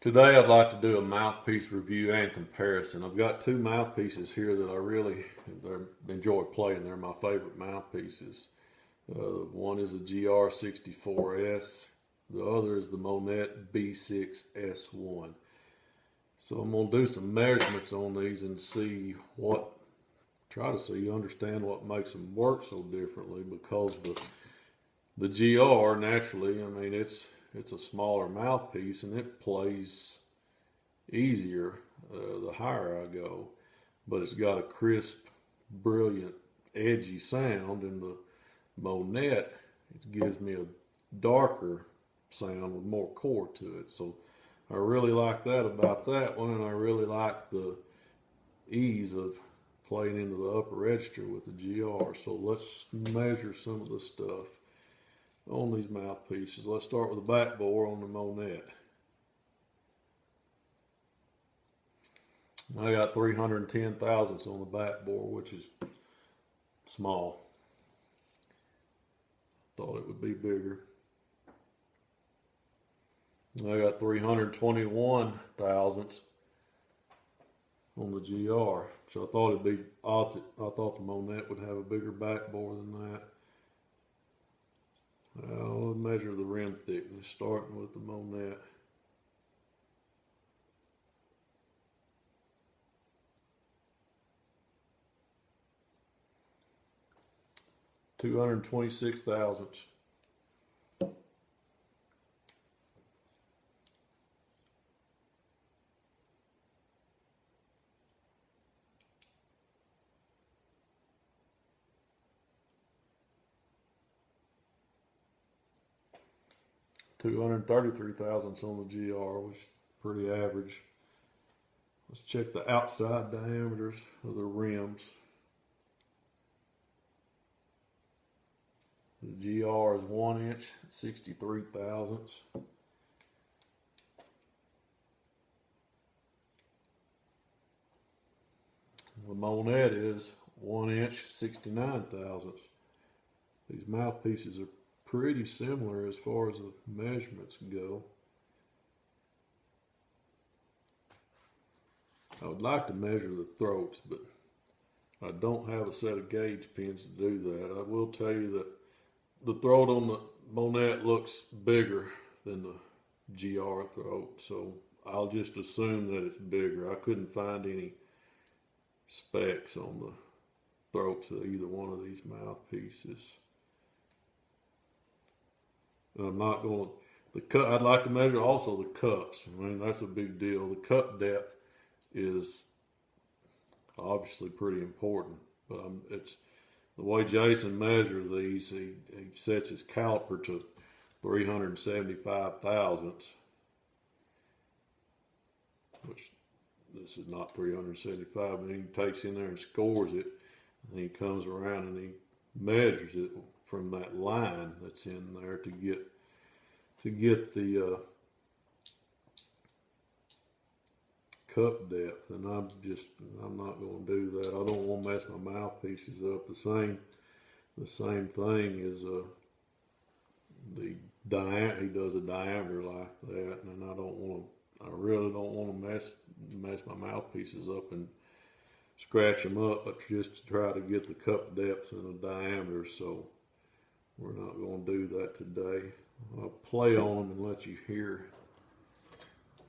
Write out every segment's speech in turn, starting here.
Today I'd like to do a mouthpiece review and comparison. I've got two mouthpieces here that I really enjoy playing. They're my favorite mouthpieces. One is a GR64S. The other is the Monette B6S1. So I'm going to do some measurements on these and understand what makes them work so differently, because the GR naturally, it's a smaller mouthpiece and it plays easier the higher I go, but it's got a crisp, brilliant, edgy sound, and the Monette, it gives me a darker sound with more core to it. So I really like that about that one, and I really like the ease of playing into the upper register with the GR. So let's measure some of the stuff on these mouthpieces. Let's start with the back bore on the Monette. I got 310 thousandths on the back bore, which is small. Thought it would be bigger. I got 321 thousandths on the GR, so I thought it'd be odd. I thought the Monette would have a bigger back bore than that. I'll measure the rim thickness, starting with the Monette. $226 thousandths. $233 thousandths on the GR, which is pretty average. Let's check the outside diameters of the rims. The GR is 1 inch, 63 thousandths. The Monette is 1 inch, 69 thousandths. These mouthpieces are pretty similar as far as the measurements go. I would like to measure the throats, but I don't have a set of gauge pins to do that. I will tell you that the throat on the Monette looks bigger than the GR throat, so I'll just assume that it's bigger. I couldn't find any specs on the throats of either one of these mouthpieces. And I'm not going to, I'd like to measure also the cups. That's a big deal. The cup depth is obviously pretty important, but it's the way Jason measures these. He sets his caliper to 375 thousandths, which this is not 375. He takes in there and scores it, and he comes around and he measures it from that line that's in there to get the cup depth. And I'm not going to do that. I don't want to mess my mouthpieces up. The same thing is he does a diameter like that, and I really don't want to mess my mouthpieces up and scratch them up, but just to try to get the cup depth and the diameter. So we're not going to do that today. I'll play on them and let you hear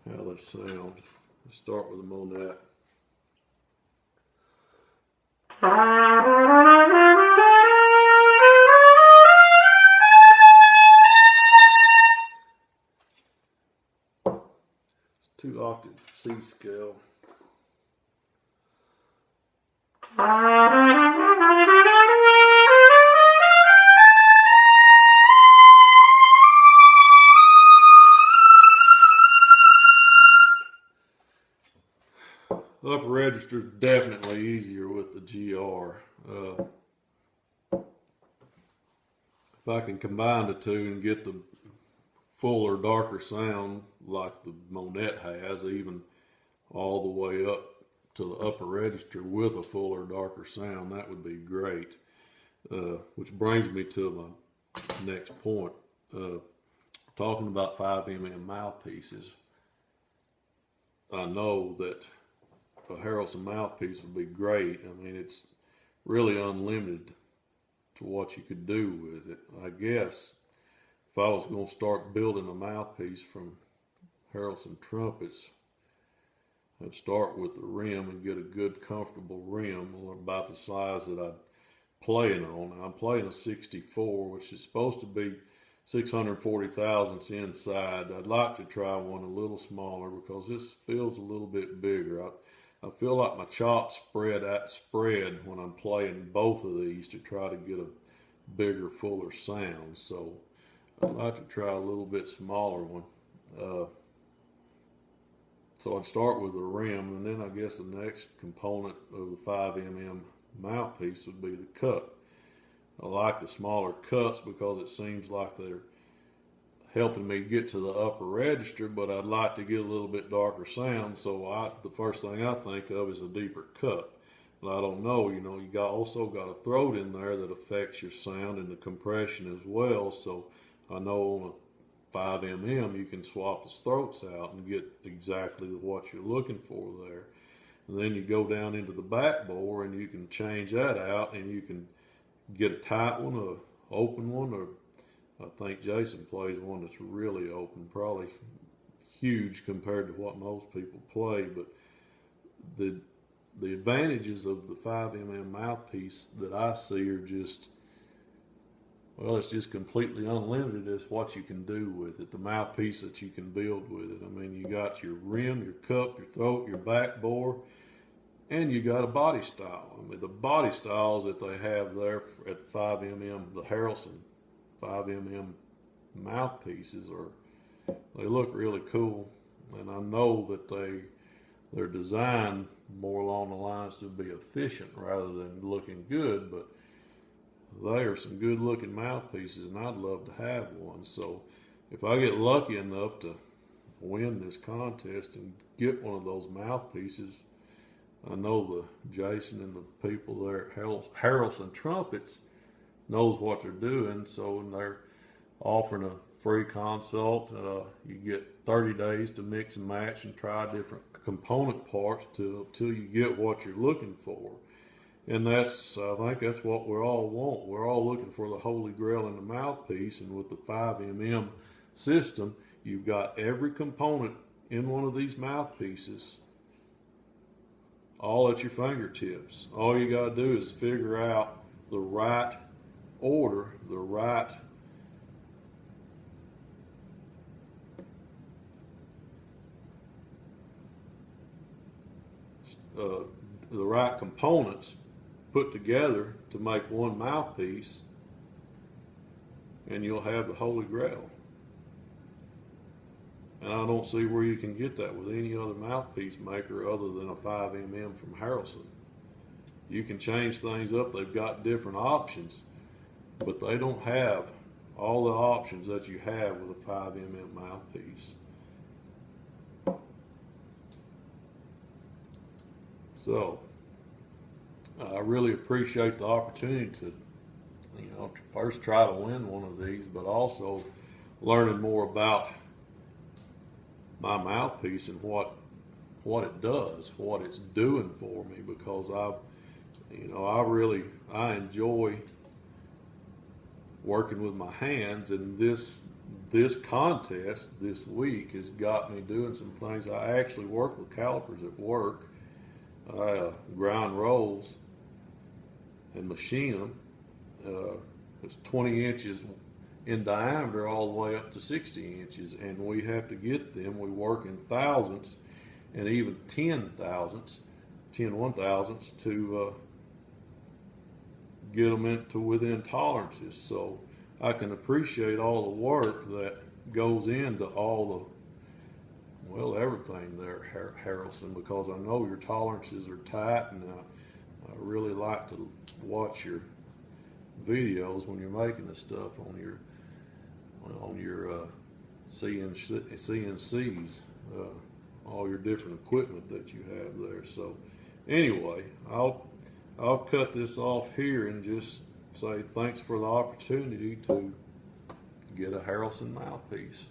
how they sound. Let's start with the Monette. It's 2-octave C scale. Upper register is definitely easier with the GR. If I can combine the two and get the fuller, darker sound like the Monette has, even all the way up to the upper register with a fuller, darker sound, that would be great. Which brings me to my next point. Talking about 5mm mouthpieces, I know that a Harrelson mouthpiece would be great. I mean, it's really unlimited to what you could do with it. I guess if I was going to start building a mouthpiece from Harrelson trumpets, I'd start with the rim and get a good, comfortable rim about the size that I'd playing on. I'm playing a 64, which is supposed to be 640 thousandths inside. I'd like to try one a little smaller because this feels a little bit bigger. I feel like my chops spread when I'm playing both of these to try to get a bigger, fuller sound. So I'd like to try a little bit smaller one. So I'd start with the rim, and then I guess the next component of the 5mm mouthpiece would be the cup. I like the smaller cups because it seems like they're helping me get to the upper register, but I'd like to get a little bit darker sound, so the first thing I think of is a deeper cup. But I don't know, you also got a throat in there that affects your sound and the compression as well, so I know on a 5mm you can swap the throats out and get exactly what you're looking for there. And then you go down into the back bore and you can change that out, and you can get a tight one, an open one, or I think Jason plays one that's really open, probably huge compared to what most people play. But the advantages of the 5mm mouthpiece that I see are just, well, it's just completely unlimited as what you can do with it, the mouthpiece that you can build with it. I mean, you got your rim, your cup, your throat, your back bore, and you got a body style. I mean, the body styles that they have there at 5mm, the Harrelson 5mm mouthpieces, they look really cool. And I know that they're designed more along the lines to be efficient rather than looking good, but they are some good looking mouthpieces, and I'd love to have one. So if I get lucky enough to win this contest and get one of those mouthpieces, I know the Jason and the people there at Harrelson Trumpets knows what they're doing, so they're offering a free consult. You get 30 days to mix and match and try different component parts till you get what you're looking for. And I think that's what we all want. We're all looking for the holy grail in the mouthpiece, and with the 5mm system, you've got every component in one of these mouthpieces all at your fingertips. All you got to do is figure out the right order, the right components put together to make one mouthpiece, and you'll have the holy grail. And I don't see where you can get that with any other mouthpiece maker other than a 5mm from Harrelson. You can change things up. They've got different options, but they don't have all the options that you have with a 5mm mouthpiece. So I really appreciate the opportunity to, first try to win one of these, but also learning more about my mouthpiece and what it does, what it's doing for me, because I enjoy working with my hands, and this contest this week has got me doing some things. I actually work with calipers at work. I grind rolls and machine them. It's 20 inches in diameter all the way up to 60 inches, and we have to get them. We work in thousandths and even 10 1,000ths to get them into within tolerances. So I can appreciate all the work that goes into everything there, Harrelson, because I know your tolerances are tight, and I really like to watch your videos when you're making this stuff on your CNCs, all your different equipment that you have there. So anyway, I'll cut this off here and just say thanks for the opportunity to get a Harrelson mouthpiece.